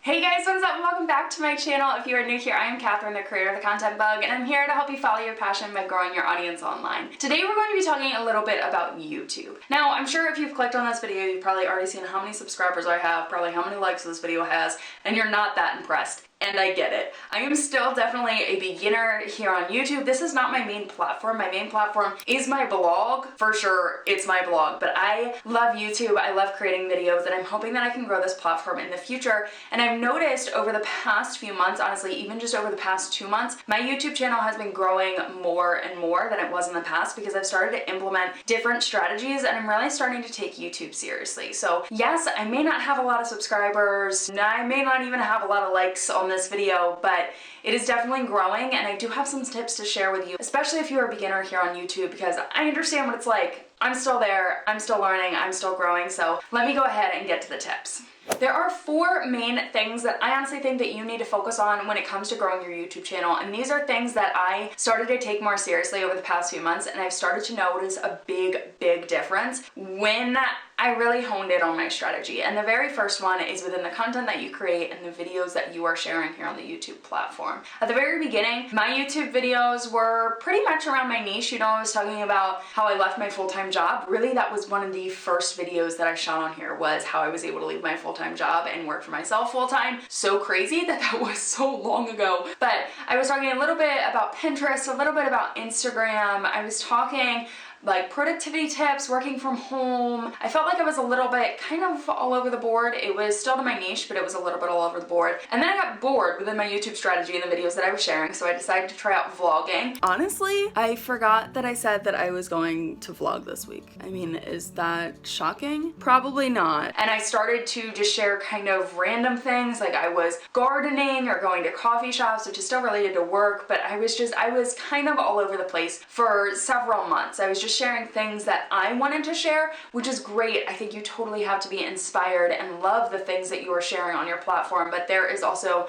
Hey guys, what's up? Welcome back to my channel. If you are new here, I am Catherine, the creator of The Content Bug, and I'm here to help you follow your passion by growing your audience online. Today we're going to be talking a little bit about YouTube. Now, I'm sure if you've clicked on this video, you've probably already seen how many subscribers I have, probably how many likes this video has, and you're not that impressed. And I get it. I am still definitely a beginner here on YouTube. This is not my main platform. My main platform is my blog. For sure, it's my blog. But I love YouTube. I love creating videos, and I'm hoping that I can grow this platform in the future. And I've noticed over the past few months, honestly, even just over the past 2 months, my YouTube channel has been growing more and more than it was in the past because I've started to implement different strategies, and I'm really starting to take YouTube seriously. So yes, I may not have a lot of subscribers, and I may not even have a lot of likes on this video, but it is definitely growing, and I do have some tips to share with you, especially if you're a beginner here on YouTube, because I understand what it's like. I'm still there, I'm still learning, I'm still growing, so let me go ahead and get to the tips. There are 4 main things that I honestly think that you need to focus on when it comes to growing your YouTube channel, and these are things that I started to take more seriously over the past few months, and I've started to notice a big difference when I really honed in on my strategy. And the very first one is within the content that you create and the videos that you are sharing here on the YouTube platform. At the very beginning, my YouTube videos were pretty much around my niche. You know, I was talking about how I left my full-time job. Really, that was one of the first videos that I shot on here, was how I was able to leave my full-time job and work for myself full-time. So crazy that was so long ago. But I was talking a little bit about Pinterest, a little bit about Instagram. I was talking like productivity tips, working from home. I felt like I was a little bit kind of all over the board. It was still to my niche, but it was a little bit all over the board. And then I got bored within my YouTube strategy and the videos that I was sharing, so I decided to try out vlogging. Honestly, I forgot that I said that I was going to vlog this week. I mean, is that shocking? Probably not. And I started to just share kind of random things, like I was gardening or going to coffee shops, which is still related to work, but I was kind of all over the place for several months. I was just sharing things that I wanted to share, which is great. I think you totally have to be inspired and love the things that you are sharing on your platform, but there is also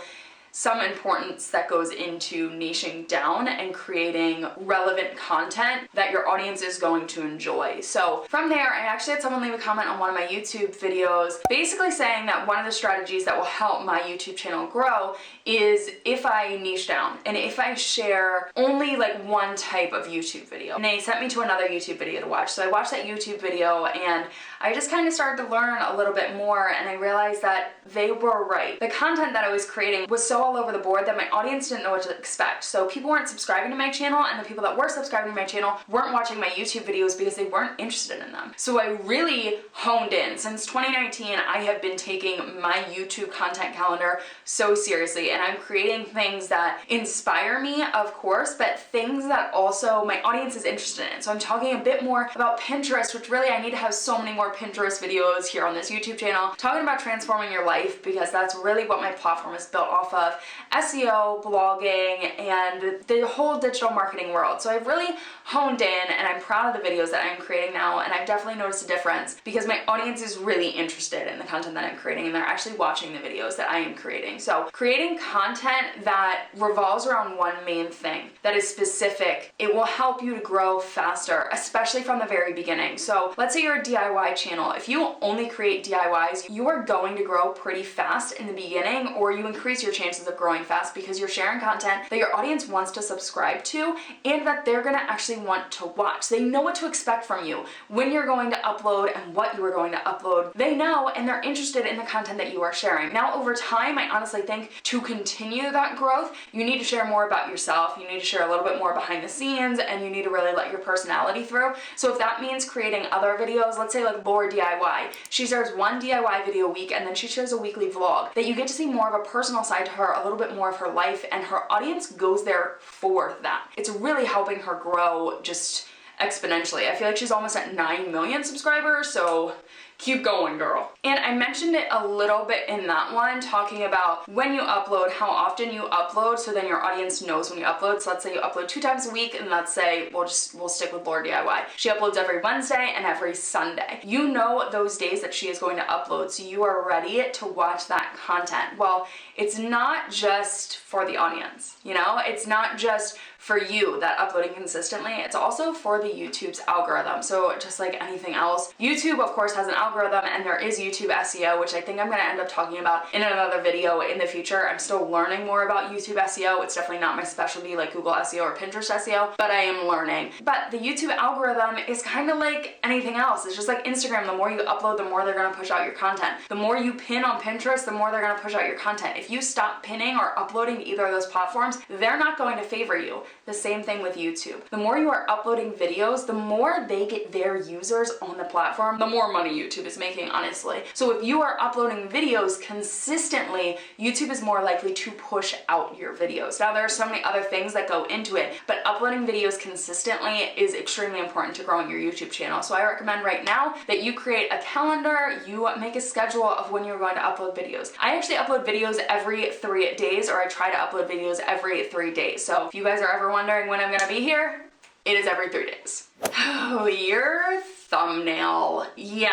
some importance that goes into niching down and creating relevant content that your audience is going to enjoy. So from there, I actually had someone leave a comment on one of my YouTube videos basically saying that one of the strategies that will help my YouTube channel grow is if I niche down and if I share only like one type of YouTube video. And they sent me to another YouTube video to watch. So I watched that YouTube video and I just kind of started to learn a little bit more, and I realized that they were right. The content that I was creating was so all over the board that my audience didn't know what to expect. So people weren't subscribing to my channel, and the people that were subscribing to my channel weren't watching my YouTube videos because they weren't interested in them. So I really honed in. Since 2019, I have been taking my YouTube content calendar so seriously, and I'm creating things that inspire me, of course, but things that also my audience is interested in. So I'm talking a bit more about Pinterest, which really I need to have so many more Pinterest videos here on this YouTube channel, talking about transforming your life, because that's really what my platform is built off of. SEO, blogging, and the whole digital marketing world. So I've really honed in, and I'm proud of the videos that I'm creating now, and I've definitely noticed a difference because my audience is really interested in the content that I'm creating, and they're actually watching the videos that I am creating. So creating content that revolves around one main thing that is specific, it will help you to grow faster, especially from the very beginning. So let's say you're a DIY channel. If you only create DIYs, you are going to grow pretty fast in the beginning, or you increase your chances of growing fast because you're sharing content that your audience wants to subscribe to and that they're gonna actually want to watch. They know what to expect from you when you're going to upload and what you are going to upload. They know, and they're interested in the content that you are sharing. Now, over time, I honestly think to continue that growth, you need to share more about yourself. You need to share a little bit more behind the scenes, and you need to really let your personality through. So if that means creating other videos, let's say like Laura DIY, she shares one DIY video a week, and then she shares a weekly vlog, that you get to see more of a personal side to her, a little bit more of her life, and her audience goes there for that. It's really helping her grow just exponentially. I feel like she's almost at 9 million subscribers, so keep going, girl. And I mentioned it a little bit in that one, talking about when you upload, how often you upload, so then your audience knows when you upload. So let's say you upload 2 times a week, and let's say we'll stick with Laura DIY. She uploads every Wednesday and every Sunday. You know those days that she is going to upload, so you are ready to watch that content. Well, it's not just for the audience, you know? It's not just for you that uploading consistently, it's also for the YouTube's algorithm. So just like anything else, YouTube of course has an algorithm algorithm and there is YouTube SEO, which I think I'm gonna end up talking about in another video in the future. I'm still learning more about YouTube SEO. It's definitely not my specialty like Google SEO or Pinterest SEO, but I am learning. But the YouTube algorithm is kind of like anything else. It's just like Instagram. The more you upload, the more they're gonna push out your content. The more you pin on Pinterest, the more they're gonna push out your content. If you stop pinning or uploading to either of those platforms, they're not going to favor you. The same thing with YouTube. The more you are uploading videos, the more they get their users on the platform, the more money YouTube is making, honestly. So if you are uploading videos consistently, YouTube is more likely to push out your videos. Now, there are so many other things that go into it, but uploading videos consistently is extremely important to growing your YouTube channel. So I recommend right now that you create a calendar, you make a schedule of when you're going to upload videos. I actually upload videos every 3 days, or I try to upload videos every 3 days. So if you guys are ever wondering when I'm gonna be here, it is every 3 days. Oh, your thumbnail. Yeah,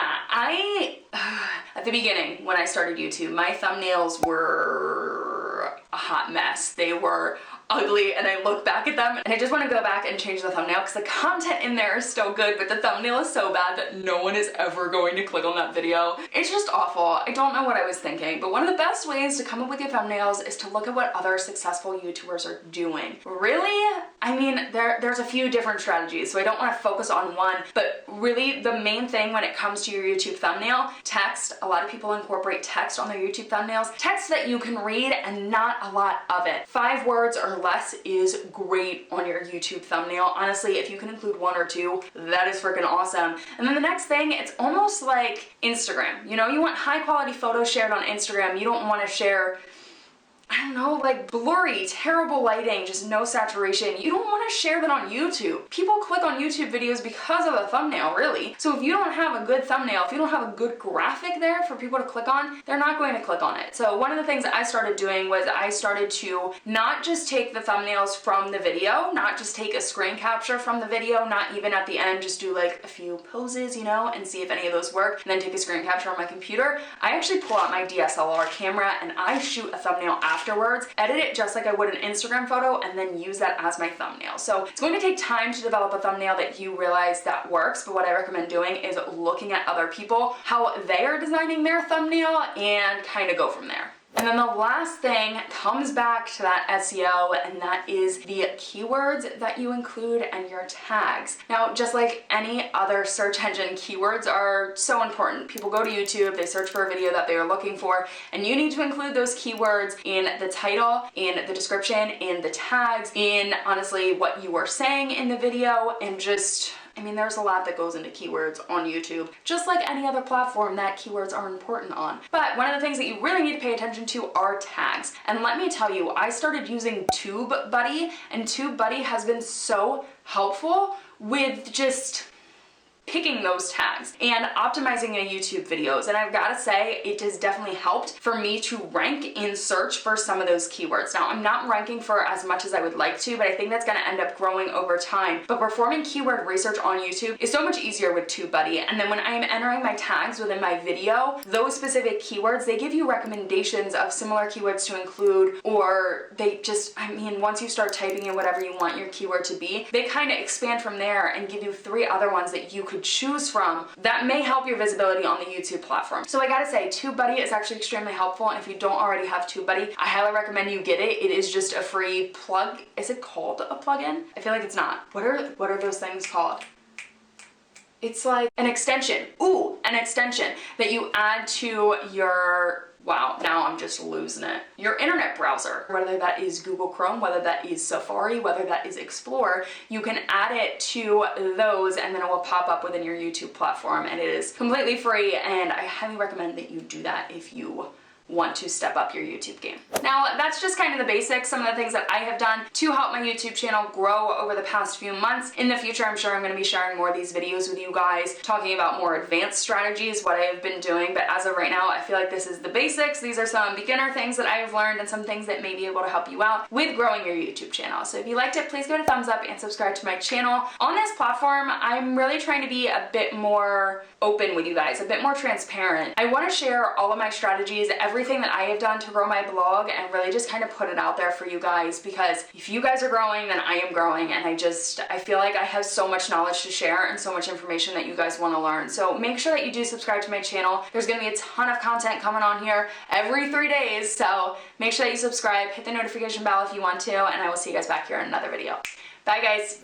at the beginning when I started YouTube, my thumbnails were a hot mess. They were ugly, and I look back at them and I just want to go back and change the thumbnail because the content in there is still good, but the thumbnail is so bad that no one is ever going to click on that video. It's just awful. I don't know what I was thinking, but one of the best ways to come up with your thumbnails is to look at what other successful YouTubers are doing. Really? I mean, there's a few different strategies, so I don't want to focus on one, but really the main thing when it comes to your YouTube thumbnail, text. A lot of people incorporate text on their YouTube thumbnails. Text that you can read and not a lot of it. 5 words or less is great on your YouTube thumbnail. Honestly, if you can include 1 or 2, that is freaking awesome. And then the next thing, it's almost like Instagram. You know, you want high quality photos shared on Instagram. You don't want to share, I don't know, like blurry, terrible lighting, just no saturation. You don't want to share that on YouTube. People click on YouTube videos because of the thumbnail, really. So if you don't have a good thumbnail, if you don't have a good graphic there for people to click on, they're not going to click on it. So one of the things I started doing was I started to not just take the thumbnails from the video, not just take a screen capture from the video, not even at the end, just do like a few poses, you know, and see if any of those work, and then take a screen capture on my computer. I actually pull out my DSLR camera and I shoot a thumbnail afterwards, edit it just like I would an Instagram photo, and then use that as my thumbnail. So it's going to take time to develop a thumbnail that you realize that works, but what I recommend doing is looking at other people, how they are designing their thumbnail, and kind of go from there. And then the last thing comes back to that SEO, and that is the keywords that you include and your tags. Now, just like any other search engine, keywords are so important. People go to YouTube, they search for a video that they are looking for, and you need to include those keywords in the title, in the description, in the tags, in honestly what you are saying in the video, and just, I mean, there's a lot that goes into keywords on YouTube, just like any other platform that keywords are important on. But one of the things that you really need to pay attention to are tags. And let me tell you, I started using TubeBuddy, and TubeBuddy has been so helpful with just picking those tags and optimizing your YouTube videos. And I've got to say, it has definitely helped for me to rank in search for some of those keywords. Now, I'm not ranking for as much as I would like to, but I think that's going to end up growing over time. But performing keyword research on YouTube is so much easier with TubeBuddy. And then when I am entering my tags within my video, those specific keywords, they give you recommendations of similar keywords to include, or they just, I mean, once you start typing in whatever you want your keyword to be, they kind of expand from there and give you 3 other ones that you could choose from that may help your visibility on the YouTube platform. So I gotta say, TubeBuddy is actually extremely helpful, and if you don't already have TubeBuddy, I highly recommend you get it. It is just a free plug. Is it called a plugin? I feel like it's not. What are those things called? It's like an extension. Ooh, an extension that you add to your, wow, now I'm just losing it, your internet browser. Whether that is Google Chrome, whether that is Safari, whether that is Explorer, you can add it to those and then it will pop up within your YouTube platform, and it is completely free, and I highly recommend that you do that if you want to step up your YouTube game. Now, that's just kind of the basics, some of the things that I have done to help my YouTube channel grow over the past few months. In the future, I'm sure I'm going to be sharing more of these videos with you guys, talking about more advanced strategies, what I have been doing, but as of right now, I feel like this is the basics. These are some beginner things that I have learned and some things that may be able to help you out with growing your YouTube channel. So if you liked it, please give it a thumbs up and subscribe to my channel. On this platform, I'm really trying to be a bit more open with you guys, a bit more transparent. I want to share all of my strategies, every everything that I have done to grow my blog and really just kind of put it out there for you guys, because if you guys are growing, then I am growing, and I feel like I have so much knowledge to share and so much information that you guys want to learn. So make sure that you do subscribe to my channel. There's going to be a ton of content coming on here every 3 days, so make sure that you subscribe, hit the notification bell if you want to, and I will see you guys back here in another video. Bye guys!